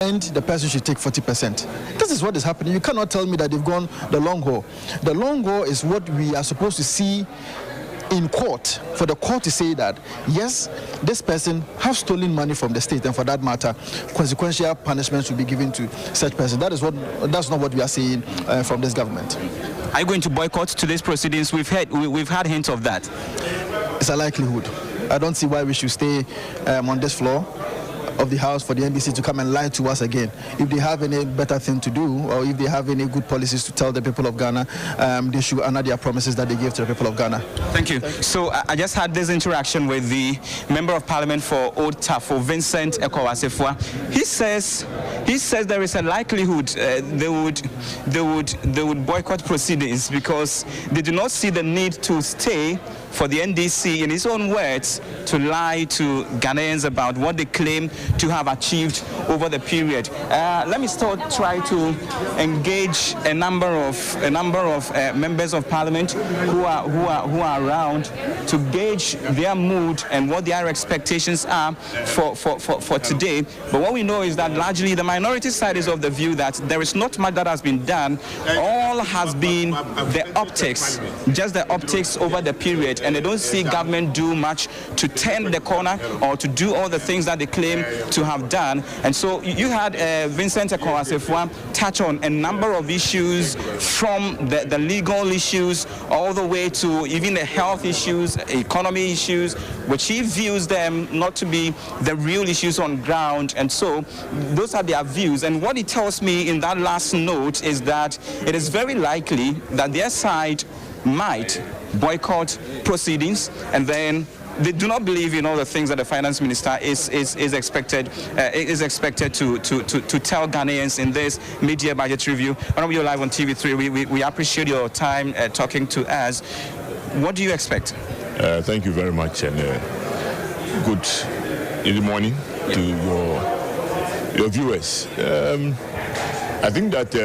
and the person should take 40%. This is what is happening. You cannot tell me that they've gone the long haul. The long haul is what we are supposed to see in court, for the court to say that yes, this person has stolen money from the state, and for that matter, consequential punishments will be given to such person. That's not what we are seeing from this government. Are you going to boycott today's proceedings? We've had hints of that. It's a likelihood. I don't see why we should stay on this floor of the House for the NDC to come and lie to us again. If they have any better thing to do, or if they have any good policies to tell the people of Ghana, they should honor their promises that they gave to the people of Ghana. Thank you. So I just had this interaction with the Member of Parliament for Old Tafo, Vincent Ekowasefua. He says there is a likelihood they would boycott proceedings because they do not see the need to stay for the NDC, in his own words, to lie to Ghanaians about what they claim to have achieved over the period. Let me try to engage a number of members of Parliament who are around to gauge their mood and what their expectations are for today. But what we know is that largely the minority side is of the view that there is not much that has been done. All has been the optics, just the optics over the period. And they don't see government do much to turn the corner or to do all the things that they claim to have done. And so you had Vincent Ekowasefua touch on a number of issues, from the legal issues all the way to even the health issues, economy issues, which he views them not to be the real issues on ground. And so those are their views. And what he tells me in that last note is that it is very likely that their side might boycott proceedings, and then they do not believe in all the things that the finance minister is expected to tell Ghanaians in this mid-year budget review. When we are live on TV3, we appreciate your time talking to us. What do you expect? Thank you very much, and good morning to your viewers. I think that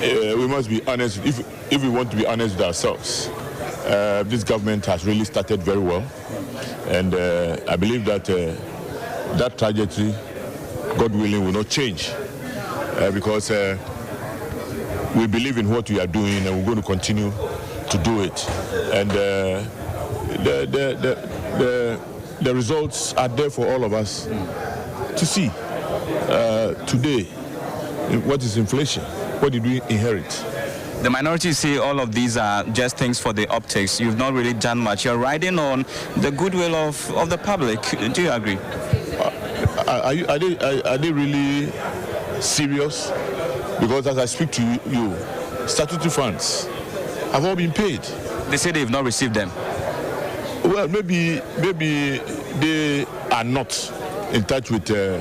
we must be honest. If we want to be honest with ourselves, this government has really started very well, and I believe that that trajectory, God willing, will not change because we believe in what we are doing, and we're going to continue to do it. And the results are there for all of us to see. Today, what is inflation? What did we inherit? The minority say all of these are just things for the optics. You've not really done much. You're riding on the goodwill of the public. Do you agree? Are they really serious? Because as I speak to you, statutory funds have all been paid. They say they've not received them. Well, maybe they are not in touch with their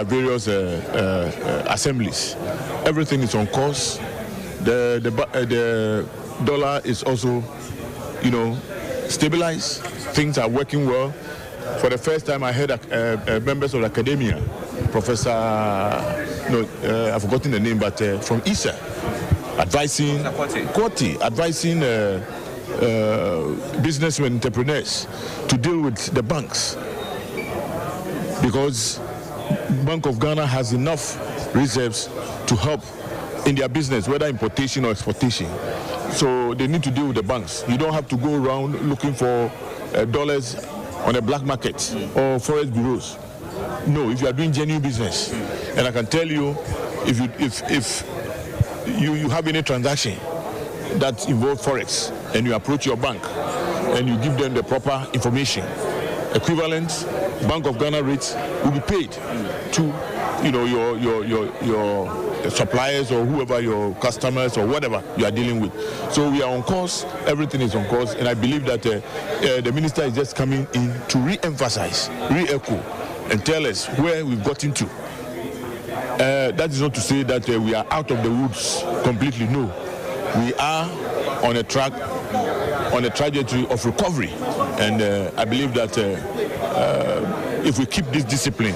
various assemblies. Everything is on course. The dollar is also, stabilized. Things are working well. For the first time, I heard members of academia, Professor, I've forgotten the name, but from ISA, advising businessmen, entrepreneurs to deal with the banks, because Bank of Ghana has enough reserves to help in their business, whether importation or exportation. So they need to deal with the banks. You don't have to go around looking for dollars on a black market or forex bureaus. No, if you are doing genuine business, and I can tell you, if you have any transaction that involves forex, and you approach your bank and you give them the proper information, equivalent Bank of Ghana rates will be paid to your suppliers or whoever, your customers or whatever you are dealing with. So we are on course, everything is on course, and I believe that the minister is just coming in to re-emphasize, re-echo, and tell us where we've gotten to. That is not to say that we are out of the woods completely, no. We are on a track, on a trajectory of recovery, and I believe that if we keep this discipline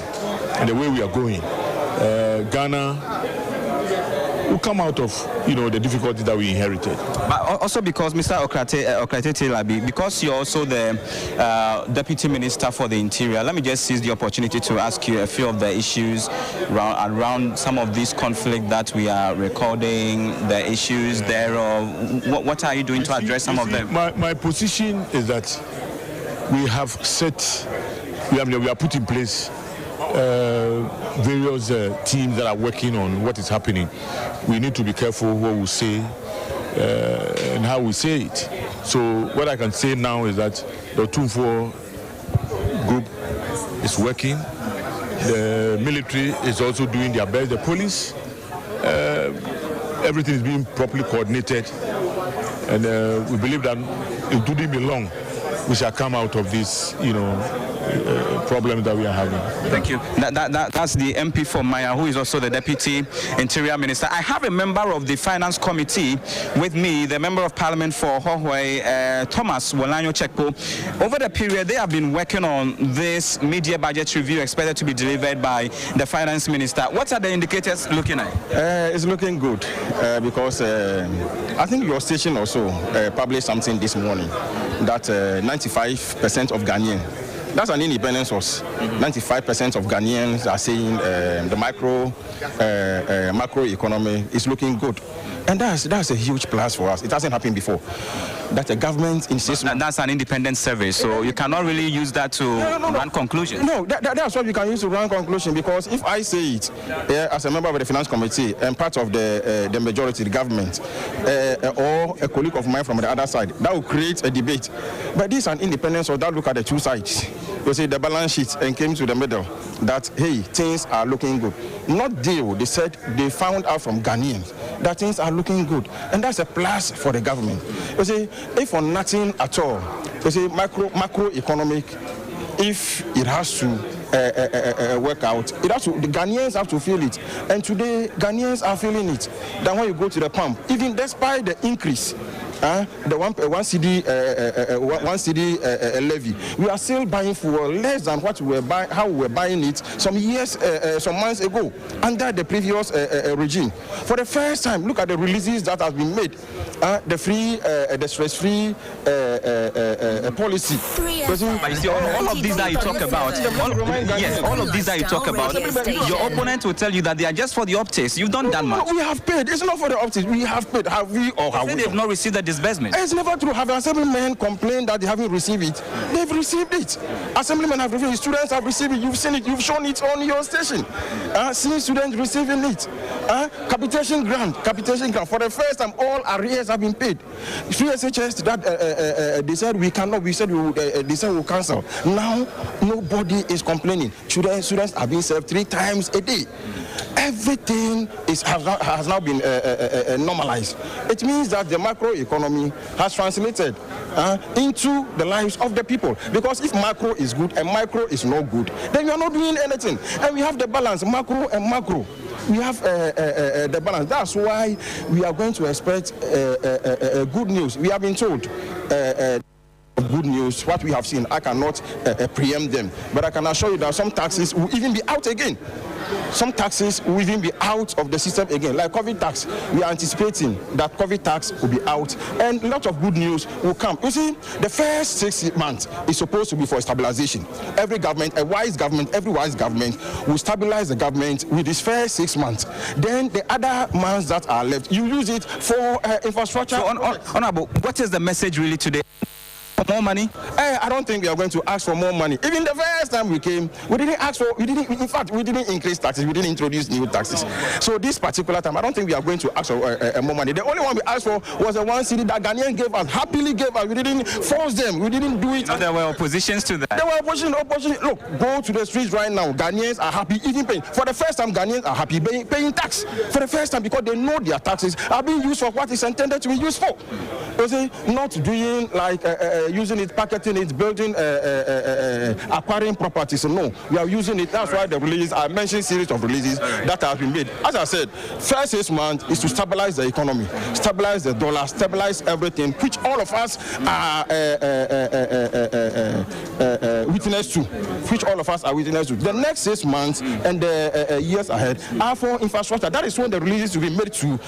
and the way we are going, Ghana we'll come out of, the difficulties that we inherited. But also because, Mr. Okrate, because you're also the Deputy Minister for the Interior, let me just seize the opportunity to ask you a few of the issues around some of these conflicts that we are recording, the issues thereof. What are you doing to address some of them? My position is that we have we are put in place various teams that are working on what is happening. We need to be careful what we say and how we say it. So what I can say now is that the 2-4 group is working. The military is also doing their best. The police, everything is being properly coordinated. And we believe that it wouldn't be long we shall come out of this, problem that we are having. Thank you. That's the MP for Maya, who is also the Deputy Interior Minister. I have a member of the Finance Committee with me, the Member of Parliament for Hohwe, Thomas Wolanyo Chekpo. Over the period, they have been working on this mid-year budget review expected to be delivered by the Finance Minister. What are the indicators looking at? It's looking good because I think your station also published something this morning that 95% of Ghanaians, that's an independent source. 95% of Ghanaians are saying the macroeconomy is looking good. And that's a huge plus for us. It hasn't happened before. That the government insists. That's an independent survey, so you cannot really use that to run conclusions. No, that's what we can use to run conclusion, because if I say it as a member of the Finance Committee and part of the majority, the government, or a colleague of mine from the other side, that will create a debate. But this is an independent source that look at the two sides. You see the balance sheet and came to the middle that, hey, things are looking good. Not deal, they said they found out from Ghanaians that things are looking good. And that's a plus for the government. You see, if for nothing at all, you see, macroeconomic, if it has to work out, the Ghanaians have to feel it. And today, Ghanaians are feeling it. Then when you go to the pump, even despite the increase, the one CD levy, we are still buying fuel less than what we were how we were buying it some months ago under the previous regime. For the first time, look at the releases that have been made. The stress-free policy. But you see, all of these that you talk about, all of these that you talk about, your opponent will tell you that they are just for the optics. You've done that much. We have paid. It's not for the optics. We have paid. Have we or have we? They've not received the disbursement. It's never true. Have assemblymen complained that they haven't received it? They've received it. Assemblymen have received it. Students have received it. You've seen it. You've shown it on your station. Seeing students receiving it. Capitation grant. For the first time, all arrears have been paid. 3 SHS that they said we cannot. We said they said we'll cancel. Now nobody is complaining. Students are being served 3 times a day. Everything has now been normalized. It means that the macroeconomy has translated into the lives of the people. Because if macro is good and micro is not good, then we are not doing anything. And we have the balance, macro and macro. We have the balance. That's why we are going to expect good news. We have been told good news. What we have seen, I cannot preempt them, but I can assure you that some taxes will even be out again. Some taxes will even be out of the system again, like COVID tax. We are anticipating that COVID tax will be out, and a lot of good news will come. You see, the first 6 months is supposed to be for stabilization. Every government, every wise government will stabilize the government with this first 6 months. Then the other months that are left, you use it for infrastructure. So, Honorable, what is the message really today? More money? I don't think we are going to ask for more money. Even the first time we came, we didn't increase taxes, we didn't introduce new taxes. So this particular time, I don't think we are going to ask for more money. The only one we asked for was the one city that Ghanaians gave us, happily gave us. We didn't force them, we didn't do it. So there were oppositions to that. There were opposition. Look, go to the streets right now. Ghanaians are happy, even paying. For the first time, Ghanaians are happy paying tax. For the first time, because they know their taxes are being used for what is intended to be used for. You see, not doing like using it, packaging it, building, acquiring properties. No, we are using it. That's why the release, I mentioned series of releases that have been made. As I said, first 6 months is to stabilize the economy, stabilize the dollar, stabilize everything, which all of us are witness to, which all of us are witness to. The next 6 months and the years ahead are for infrastructure. That is when the releases will be made to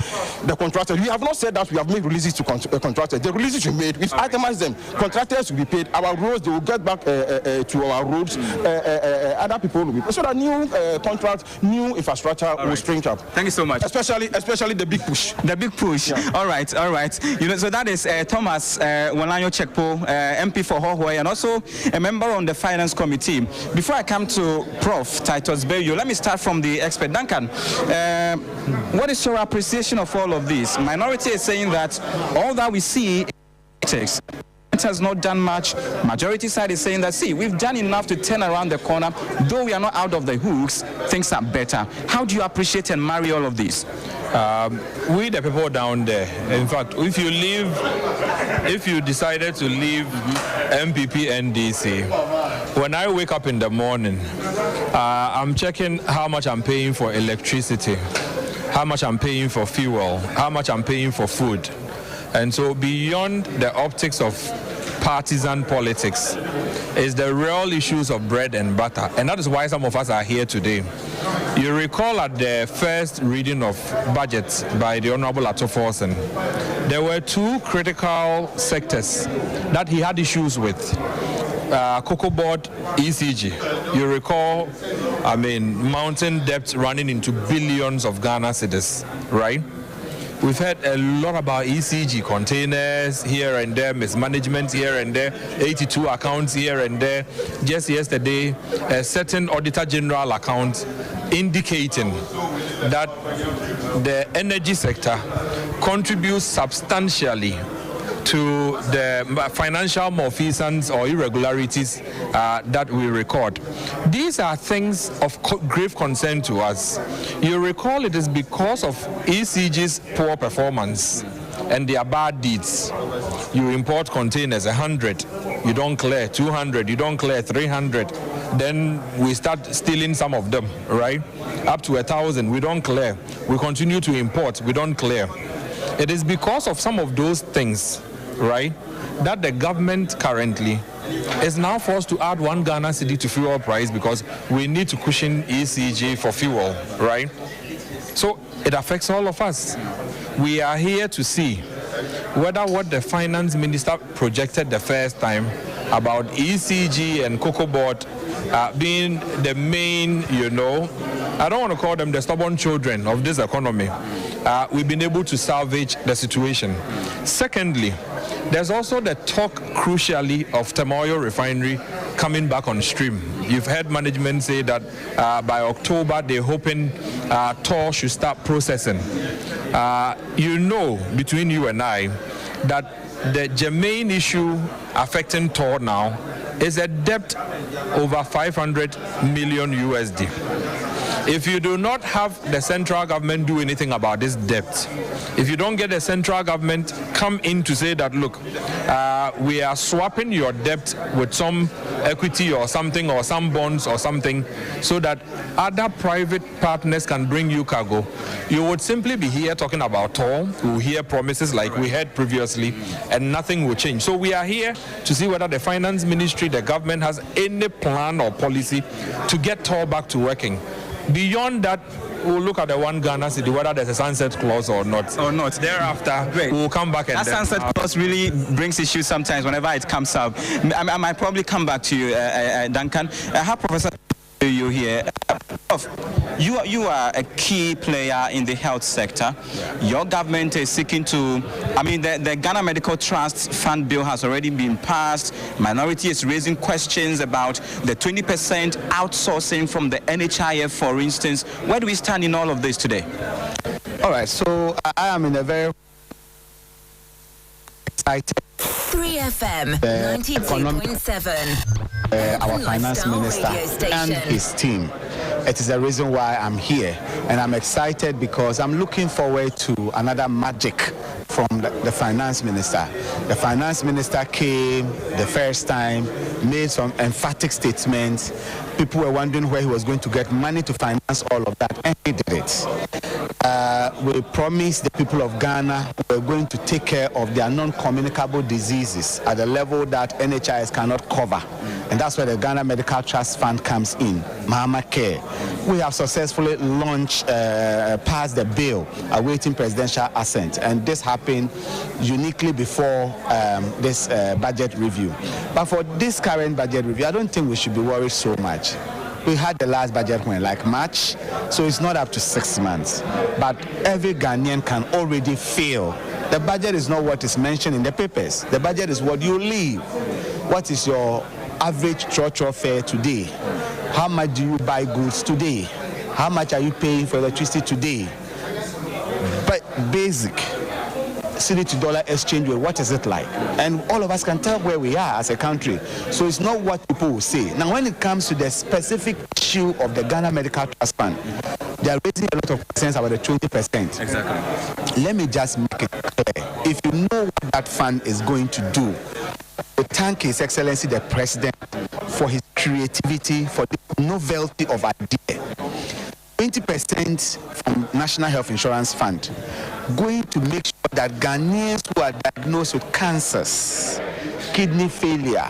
the contractors. We have not said that we have made releases to contractors. The releases we made, we've itemized them. Contractors will be paid. Our roads, they will get back to our roads. Other people will be paid. So that new contract, new infrastructure will spring up. Thank you so much. Especially the big push. The big push. Yeah. All right. You know, so that is Thomas Walanyo Chekpo, MP for Hohoe, and also a member on the Finance Committee. Before I come to Prof. Titus Bayo, let me start from the expert. Duncan, what is your appreciation of all of this? Minority is saying that all that we see is has not done much. Majority side is saying that, see, we've done enough to turn around the corner. Though we are not out of the hooks, things are better. How do you appreciate and marry all of this? We the people down there, in fact, if you decided to leave MPP NDC, when I wake up in the morning, I'm checking how much I'm paying for electricity, how much I'm paying for fuel, how much I'm paying for food. And so beyond the optics of partisan politics is the real issues of bread and butter. And that is why some of us are here today. You recall at the first reading of budget by the Honorable Attoforsen, there were two critical sectors that he had issues with. Cocoa Board, ECG. You recall, mountain debt running into billions of Ghana cedis, right? We've heard a lot about ECG containers here and there, mismanagement here and there, 82 accounts here and there. Just yesterday, a certain Auditor General account indicating that the energy sector contributes substantially to the financial malfeasance or irregularities that we record. These are things of grave concern to us. You recall it is because of ECG's poor performance and their bad deeds. You import containers, 100, you don't clear, 200, you don't clear, 300. Then we start stealing some of them, right? Up to 1,000, we don't clear. We continue to import, we don't clear. It is because of some of those things, right, that the government currently is now forced to add 1 Ghana cedi to fuel price because we need to cushion ECG for fuel, right? So it affects all of us. We are here to see whether what the finance minister projected the first time about ECG and Cocoa Board being the main, I don't want to call them the stubborn children of this economy. We've been able to salvage the situation. Secondly, there's also the talk, crucially, of Temoyo Refinery coming back on stream. You've heard management say that by October, they're hoping TOR should start processing. Between you and I, that the germane issue affecting TOR now is a debt over 500 million USD. If you do not have the central government do anything about this debt, if you don't get the central government come in to say that, look, we are swapping your debt with some equity or something or some bonds or something so that other private partners can bring you cargo, you would simply be here talking about TOR. We'll hear promises like we had previously and nothing will change. So we are here to see whether the finance ministry, the government has any plan or policy to get TOR back to working. Beyond that, we'll look at the 1 Ghana cedi, whether there's a sunset clause or not. Thereafter, we'll come back and that sunset clause really brings issues sometimes whenever it comes up. I might probably come back to you, Duncan. I have Professor you here. You are a key player in the health sector. Your government is seeking to, the Ghana Medical Trust Fund bill has already been passed. Minority is raising questions about the 20% outsourcing from the NHIF, for instance. Where do we stand in all of this today? All right, so I am in a very excited 3FM 92.7. Our finance minister and his team. It is the reason why I'm here, and I'm excited because I'm looking forward to another magic from the finance minister. The finance minister came the first time, made some emphatic statements. People were wondering where he was going to get money to finance all of that, and he did it. We promised the people of Ghana we were going to take care of their non-communicable diseases at a level that NHIS cannot cover. And that's where the Ghana Medical Trust Fund comes in, Mahama Care. We have successfully launched, passed the bill, awaiting presidential assent. And this happened uniquely before this budget review. But for this current budget review, I don't think we should be worried so much. We had the last budget when, like March, so it's not up to 6 months. But every Ghanaian can already feel the budget is not what is mentioned in the papers. The budget is what you leave. What is your average trotro fare today? How much do you buy goods today? How much are you paying for electricity today? But basic city to dollar exchange rate, what is it like? And all of us can tell where we are as a country. So it's not what people will say. Now, when it comes to the specific issue of the Ghana Medical Trust Fund, they are raising a lot of concerns about the 20%. Exactly. Let me just make it clear. If you know what that fund is going to do, we thank His Excellency the President for his creativity, for the novelty of idea. 20% from National Health Insurance Fund, going to make sure that Ghanaians who are diagnosed with cancers, kidney failure,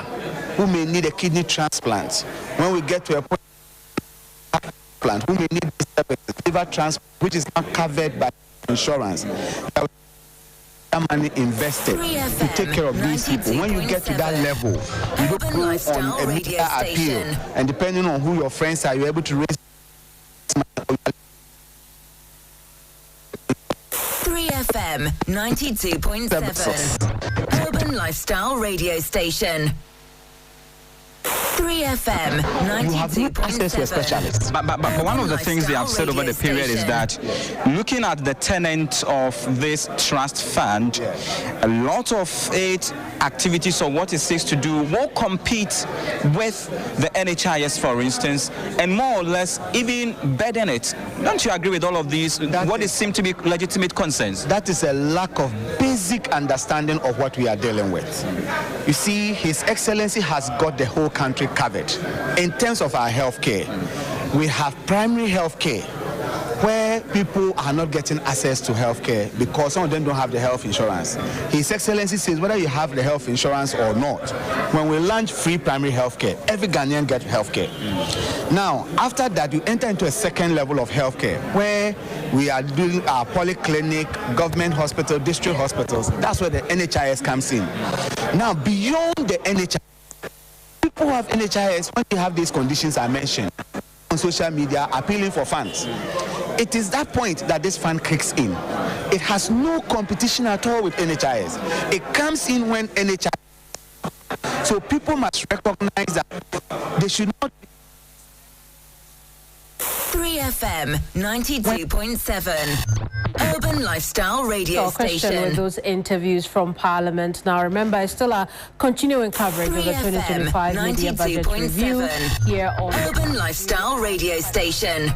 who may need a kidney transplant, when we get to a point who may need liver transplant, which is not covered by insurance, money invested to take care of these people. When you get to that level, you don't go on a media appeal, and depending on who your friends are, you're able to raise 3FM 92.7 Urban Lifestyle Radio Station. 3FM 92.7. But one of the things they have said over the period is that looking at the tenant of this trust fund, a lot of its activities or what it seeks to do will compete with the NHIS, for instance, and more or less even burden it. Don't you agree with all of these? What seem to be legitimate concerns? That is a lack of basic understanding of what we are dealing with. You see, His Excellency has got the whole country covered. In terms of our health care, we have primary health care where people are not getting access to health care because some of them don't have the health insurance. His Excellency says whether you have the health insurance or not, when we launch free primary health care, every Ghanaian gets health care. Now, after that, you enter into a second level of health care where we are doing our polyclinic, government hospital, district hospitals. That's where the NHIS comes in. Now, beyond the NHIS, people who have NHIS, when they have these conditions I mentioned, on social media appealing for funds. It is that point that this fund kicks in. It has no competition at all with NHIS. It comes in when NHIS. So people must recognize that they should not. 3FM 92.7 Urban Lifestyle Radio Question Station. with those interviews from Parliament. Now remember, I still are continuing coverage of the 2025 media budget review here on Urban Lifestyle Radio Station.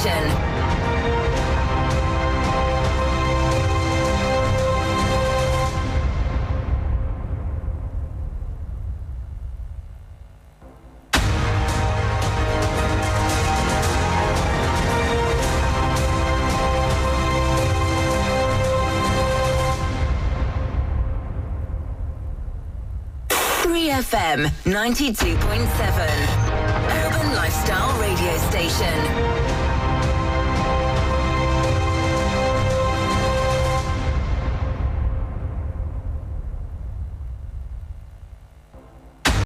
station. FM 92.7 Urban Lifestyle